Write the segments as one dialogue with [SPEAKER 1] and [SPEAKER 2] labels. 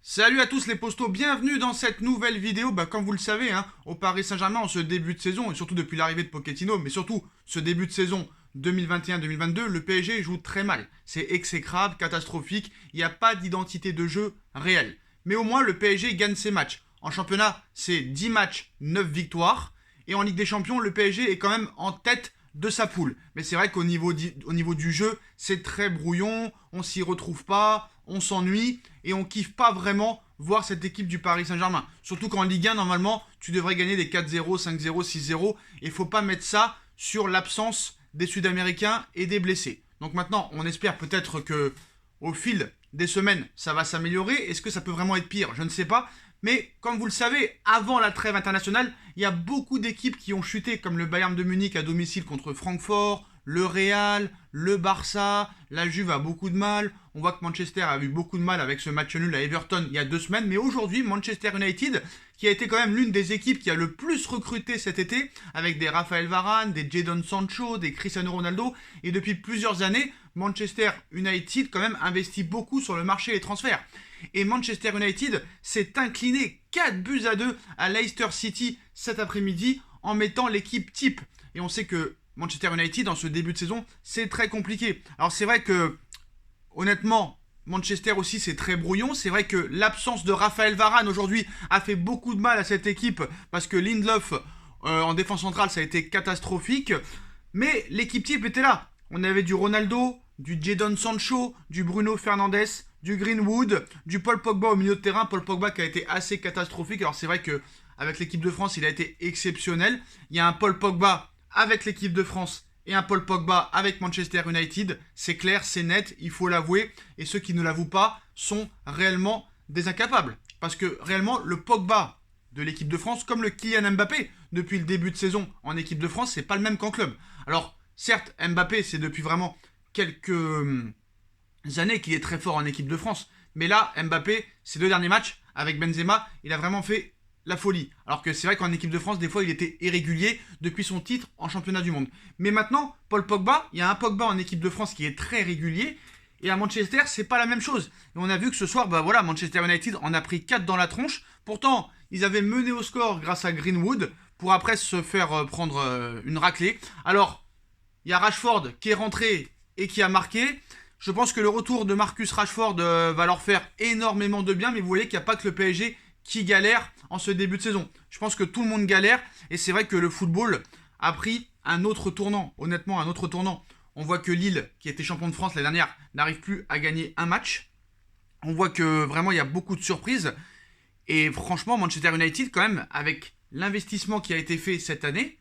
[SPEAKER 1] Salut à tous les postos, bienvenue dans cette nouvelle vidéo. Comme vous le savez, au Paris Saint-Germain, en ce début de saison, et surtout depuis l'arrivée de Pochettino, mais surtout ce début de saison 2021-2022, le PSG joue très mal. C'est exécrable, catastrophique, il n'y a pas d'identité de jeu réelle. Mais au moins, le PSG gagne ses matchs. En championnat, c'est 10 matchs, 9 victoires. Et en Ligue des Champions, le PSG est quand même en tête de sa poule. Mais c'est vrai qu'au niveau, du jeu, c'est très brouillon, on s'y retrouve pas, on s'ennuie et on kiffe pas vraiment voir cette équipe du Paris Saint-Germain. Surtout qu'en Ligue 1, normalement, tu devrais gagner des 4-0, 5-0, 6-0 et il faut pas mettre ça sur l'absence des Sud-Américains et des blessés. Donc maintenant, on espère peut-être que au fil des semaines, ça va s'améliorer. Est-ce que ça peut vraiment être pire? Je ne sais pas. Mais comme vous le savez, avant la trêve internationale, il y a beaucoup d'équipes qui ont chuté, comme le Bayern de Munich à domicile contre Francfort, le Real, le Barça, la Juve a beaucoup de mal. On voit que Manchester a eu beaucoup de mal avec ce match nul à Everton il y a 2 semaines. Mais aujourd'hui, Manchester United, qui a été quand même l'une des équipes qui a le plus recruté cet été, avec des Raphaël Varane, des Jadon Sancho, des Cristiano Ronaldo, et depuis plusieurs années, Manchester United quand même investit beaucoup sur le marché des transferts. Et Manchester United s'est incliné 4-2 à Leicester City cet après-midi en mettant l'équipe type. Et on sait que Manchester United, dans ce début de saison, c'est très compliqué. Alors c'est vrai que, honnêtement, Manchester aussi c'est très brouillon. C'est vrai que l'absence de Raphaël Varane aujourd'hui a fait beaucoup de mal à cette équipe parce que Lindelof en défense centrale ça a été catastrophique. Mais l'équipe type était là. On avait du Ronaldo, du Jadon Sancho, du Bruno Fernandes, du Greenwood, du Paul Pogba au milieu de terrain. Paul Pogba qui a été assez catastrophique. Alors c'est vrai que avec l'équipe de France, il a été exceptionnel. Il y a un Paul Pogba avec l'équipe de France et un Paul Pogba avec Manchester United. C'est clair, c'est net, il faut l'avouer. Et ceux qui ne l'avouent pas sont réellement des incapables. Parce que réellement, le Pogba de l'équipe de France, comme le Kylian Mbappé depuis le début de saison en équipe de France, c'est pas le même qu'en club. Alors, certes, Mbappé, c'est depuis vraiment quelques années qu'il est très fort en équipe de France. Mais là, Mbappé, ces 2 derniers matchs avec Benzema, il a vraiment fait la folie. Alors que c'est vrai qu'en équipe de France, des fois, il était irrégulier depuis son titre en championnat du monde. Mais maintenant, Paul Pogba, il y a un Pogba en équipe de France qui est très régulier. Et à Manchester, c'est pas la même chose. Et on a vu que ce soir, Manchester United en a pris 4 dans la tronche. Pourtant, ils avaient mené au score grâce à Greenwood pour après se faire prendre une raclée. Alors, il y a Rashford qui est rentré et qui a marqué. Je pense que le retour de Marcus Rashford va leur faire énormément de bien. Mais vous voyez qu'il n'y a pas que le PSG qui galère en ce début de saison. Je pense que tout le monde galère et c'est vrai que le football a pris un autre tournant, honnêtement un autre tournant. On voit que Lille, qui était champion de France l'année dernière, n'arrive plus à gagner un match. On voit que vraiment il y a beaucoup de surprises et franchement Manchester United quand même avec l'investissement qui a été fait cette année,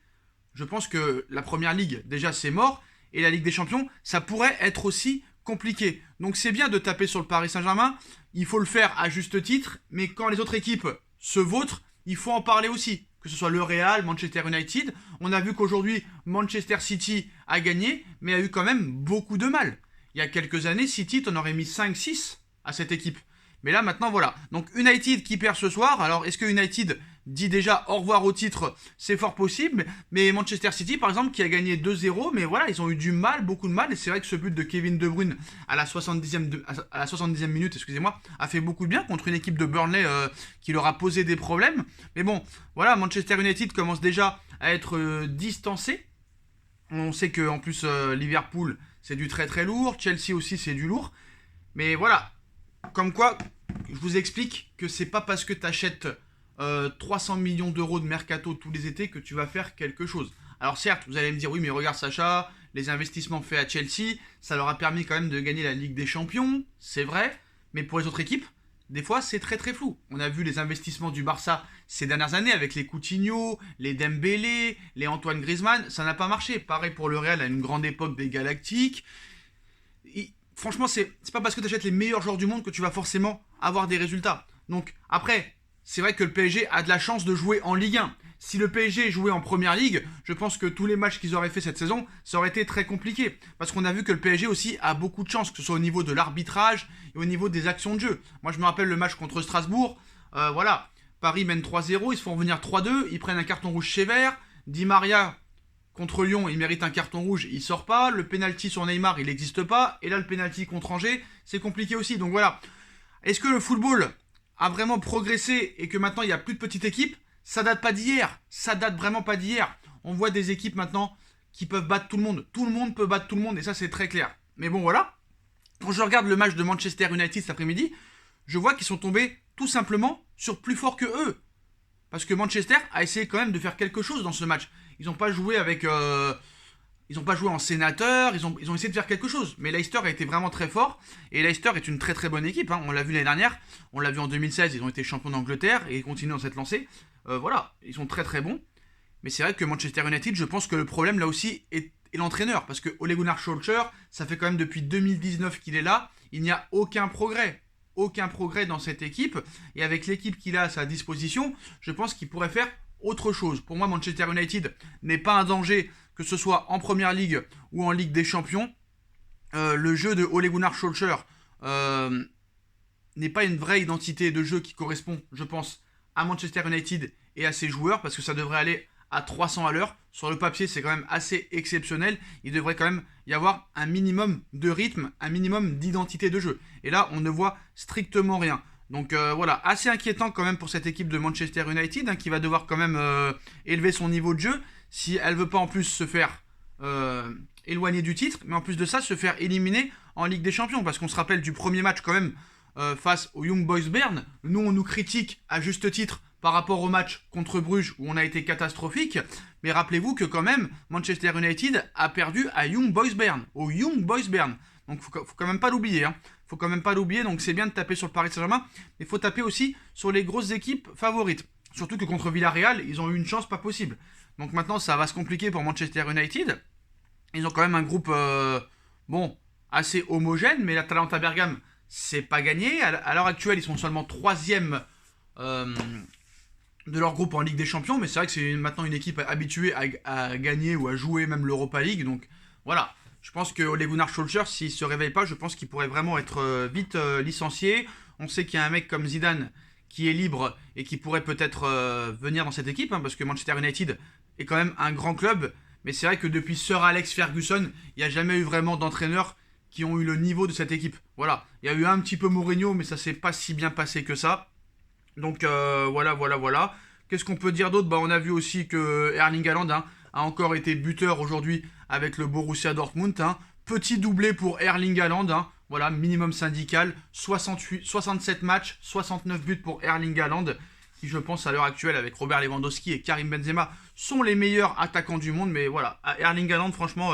[SPEAKER 1] je pense que la première ligue déjà c'est mort et la Ligue des Champions ça pourrait être aussi compliqué. Donc c'est bien de taper sur le Paris Saint-Germain, il faut le faire à juste titre, mais quand les autres équipes se vautrent, il faut en parler aussi. Que ce soit le Real, Manchester United, on a vu qu'aujourd'hui Manchester City a gagné, mais a eu quand même beaucoup de mal. Il y a quelques années, City, t'en aurais mis 5-6 à cette équipe. Mais là maintenant voilà. Donc United qui perd ce soir, alors est-ce que United dit déjà au revoir au titre? C'est fort possible, mais Manchester City par exemple qui a gagné 2-0, mais voilà, ils ont eu du mal, beaucoup de mal, et c'est vrai que ce but de Kevin De Bruyne à la 70e minute, excusez-moi, a fait beaucoup de bien contre une équipe de Burnley qui leur a posé des problèmes. Mais bon, voilà, Manchester United commence déjà à être distancé. On sait que en plus Liverpool c'est du très très lourd, Chelsea aussi c'est du lourd, mais voilà, comme quoi, je vous explique que c'est pas parce que tu achètes 300 millions d'euros de mercato tous les étés que tu vas faire quelque chose. Alors certes, vous allez me dire, oui mais regarde Sacha, les investissements faits à Chelsea, ça leur a permis quand même de gagner la Ligue des Champions, c'est vrai, mais pour les autres équipes, des fois c'est très très flou. On a vu les investissements du Barça ces dernières années avec les Coutinho, les Dembélé, les Antoine Griezmann, ça n'a pas marché. Pareil pour le Real à une grande époque des Galactiques. Franchement, c'est pas parce que tu achètes les meilleurs joueurs du monde que tu vas forcément avoir des résultats. Donc après, c'est vrai que le PSG a de la chance de jouer en Ligue 1. Si le PSG jouait en Première Ligue, je pense que tous les matchs qu'ils auraient fait cette saison, ça aurait été très compliqué. Parce qu'on a vu que le PSG aussi a beaucoup de chance, que ce soit au niveau de l'arbitrage et au niveau des actions de jeu. Moi, je me rappelle le match contre Strasbourg. Voilà, Paris mène 3-0, ils se font revenir 3-2, ils prennent un carton rouge sévère. Di Maria contre Lyon, il mérite un carton rouge, il sort pas. Le penalty sur Neymar, il n'existe pas. Et là, le penalty contre Angers, c'est compliqué aussi. Donc voilà. Est-ce que le football a vraiment progressé et que maintenant il n'y a plus de petites équipes, ça date pas d'hier. Ça date vraiment pas d'hier. On voit des équipes maintenant qui peuvent battre tout le monde. Tout le monde peut battre tout le monde et ça c'est très clair. Mais bon voilà, quand je regarde le match de Manchester United cet après-midi, je vois qu'ils sont tombés tout simplement sur plus fort que eux. Parce que Manchester a essayé quand même de faire quelque chose dans ce match. Ils n'ont pas joué avec... ils n'ont pas joué en sénateur, ils ont essayé de faire quelque chose. Mais Leicester a été vraiment très fort. Et Leicester est une très très bonne équipe. Hein. On l'a vu l'année dernière, on l'a vu en 2016, ils ont été champions d'Angleterre et ils continuent dans cette lancée. Voilà, ils sont très très bons. Mais c'est vrai que Manchester United, je pense que le problème là aussi est l'entraîneur. Parce que Ole Gunnar Solskjaer, ça fait quand même depuis 2019 qu'il est là. Il n'y a aucun progrès. Aucun progrès dans cette équipe. Et avec l'équipe qu'il a à sa disposition, je pense qu'il pourrait faire autre chose. Pour moi, Manchester United n'est pas un danger, que ce soit en Première Ligue ou en Ligue des Champions. Le jeu de Ole Gunnar Solskjaer n'est pas une vraie identité de jeu qui correspond, je pense, à Manchester United et à ses joueurs, parce que ça devrait aller à 300 à l'heure. Sur le papier, c'est quand même assez exceptionnel. Il devrait quand même y avoir un minimum de rythme, un minimum d'identité de jeu. Et là, on ne voit strictement rien. Donc voilà, assez inquiétant quand même pour cette équipe de Manchester United, hein, qui va devoir quand même élever son niveau de jeu, si elle veut pas en plus se faire éloigner du titre, mais en plus de ça, se faire éliminer en Ligue des Champions. Parce qu'on se rappelle du premier match quand même face au Young Boys Bern. Nous, on nous critique à juste titre par rapport au match contre Bruges où on a été catastrophique. Mais rappelez-vous que quand même, Manchester United a perdu à Young Boys Bern. Au Young Boys Bern. Donc faut quand même pas l'oublier. Hein. Faut quand même pas l'oublier. Donc c'est bien de taper sur le Paris Saint-Germain. Mais il faut taper aussi sur les grosses équipes favorites. Surtout que contre Villarreal, ils ont eu une chance pas possible. Donc maintenant, ça va se compliquer pour Manchester United. Ils ont quand même un groupe assez homogène. Mais l'Atalanta Bergame, c'est pas gagné. À l'heure actuelle, ils sont seulement 3e de leur groupe en Ligue des Champions, mais c'est vrai que c'est maintenant une équipe habituée à gagner ou à jouer même l'Europa League, donc voilà. Je pense que Ole Gunnar Solskjaer, s'il se réveille pas, je pense qu'il pourrait vraiment être vite licencié. On sait qu'il y a un mec comme Zidane qui est libre et qui pourrait peut-être venir dans cette équipe, hein, parce que Manchester United est quand même un grand club, mais c'est vrai que depuis Sir Alex Ferguson, il n'y a jamais eu vraiment d'entraîneurs qui ont eu le niveau de cette équipe. Voilà, il y a eu un petit peu Mourinho, mais ça s'est pas si bien passé que ça. Donc voilà. Qu'est-ce qu'on peut dire d'autre? On a vu aussi que Erling Haaland a encore été buteur aujourd'hui avec le Borussia Dortmund. Petit doublé pour Erling Haaland. Voilà, minimum syndical. 67 matchs, 69 buts pour Erling Haaland, qui je pense à l'heure actuelle avec Robert Lewandowski et Karim Benzema sont les meilleurs attaquants du monde. Mais voilà, Erling Haaland franchement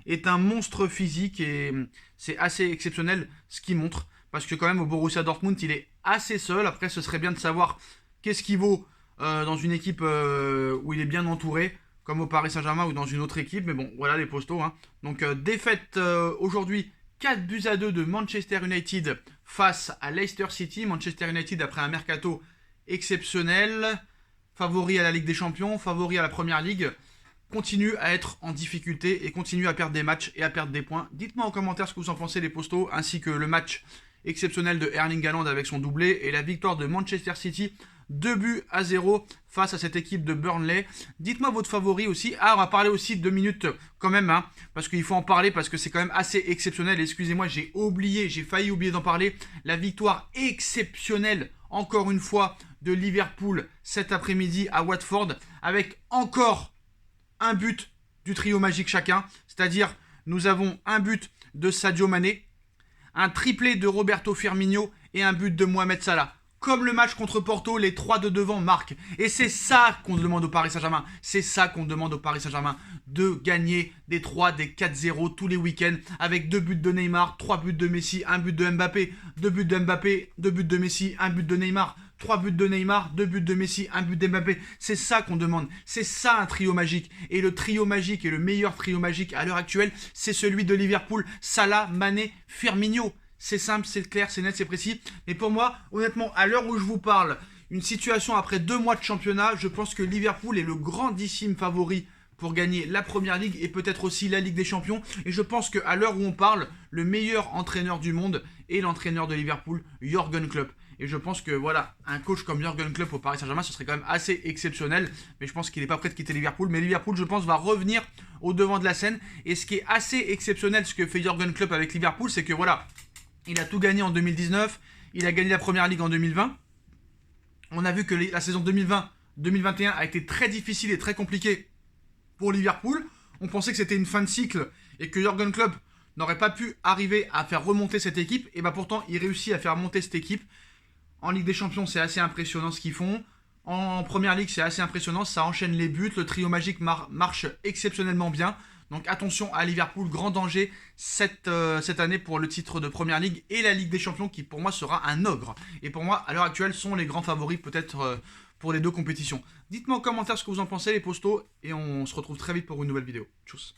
[SPEAKER 1] est un monstre physique et c'est assez exceptionnel ce qu'il montre. Parce que quand même au Borussia Dortmund, il est assez seul. Après, ce serait bien de savoir qu'est-ce qu'il vaut dans une équipe où il est bien entouré, comme au Paris Saint-Germain ou dans une autre équipe. Mais bon, voilà les postos. Hein. Donc, défaite aujourd'hui 4-2 de Manchester United face à Leicester City. Manchester United, après un mercato exceptionnel, favori à la Ligue des Champions, favori à la Première Ligue, continue à être en difficulté et continue à perdre des matchs et à perdre des points. Dites-moi en commentaire ce que vous en pensez, les postos, ainsi que le match exceptionnel de Erling Haaland avec son doublé et la victoire de Manchester City 2-0 face à cette équipe de Burnley. Dites-moi votre favori aussi. On va parler aussi 2 minutes quand même, hein, parce qu'il faut en parler, parce que c'est quand même assez exceptionnel. Excusez-moi, j'ai failli oublier d'en parler. La victoire exceptionnelle, encore une fois, de Liverpool cet après-midi à Watford, avec encore un but du trio magique chacun. C'est-à-dire, nous avons un but de Sadio Mané, un triplé de Roberto Firmino et un but de Mohamed Salah. Comme le match contre Porto, les 3 de devant marquent. Et c'est ça qu'on demande au Paris Saint-Germain. C'est ça qu'on demande au Paris Saint-Germain. De gagner des 3, des 4-0 tous les week-ends. Avec 2 buts de Neymar, 3 buts de Messi, 1 but de Mbappé. 2 buts de Mbappé, 2 buts de Messi, 1 but de Neymar. 3 buts de Neymar, 2 buts de Messi, 1 but d'Mbappé. C'est ça qu'on demande. C'est ça un trio magique. Et le trio magique et le meilleur trio magique à l'heure actuelle, c'est celui de Liverpool. Salah, Mané, Firmino. C'est simple, c'est clair, c'est net, c'est précis. Mais pour moi, honnêtement, à l'heure où je vous parle, une situation après 2 mois de championnat, je pense que Liverpool est le grandissime favori pour gagner la Première Ligue et peut-être aussi la Ligue des Champions. Et je pense qu'à l'heure où on parle, le meilleur entraîneur du monde est l'entraîneur de Liverpool, Jürgen Klopp. Et je pense que voilà, un coach comme Jürgen Klopp au Paris Saint-Germain, ce serait quand même assez exceptionnel. Mais je pense qu'il n'est pas prêt de quitter Liverpool. Mais Liverpool, je pense, va revenir au devant de la scène. Et ce qui est assez exceptionnel, ce que fait Jürgen Klopp avec Liverpool, c'est que voilà, il a tout gagné en 2019, il a gagné la Première Ligue en 2020. On a vu que la saison 2020-2021 a été très difficile et très compliquée pour Liverpool. On pensait que c'était une fin de cycle et que Jürgen Klopp n'aurait pas pu arriver à faire remonter cette équipe. Et pourtant, il réussit à faire monter cette équipe. En Ligue des Champions, c'est assez impressionnant ce qu'ils font. En Première Ligue, c'est assez impressionnant. Ça enchaîne les buts. Le trio magique marche exceptionnellement bien. Donc attention à Liverpool, grand danger cette année pour le titre de Première Ligue et la Ligue des Champions qui pour moi sera un ogre. Et pour moi, à l'heure actuelle, sont les grands favoris peut-être pour les deux compétitions. Dites-moi en commentaire ce que vous en pensez les postos et on se retrouve très vite pour une nouvelle vidéo. Tchuss.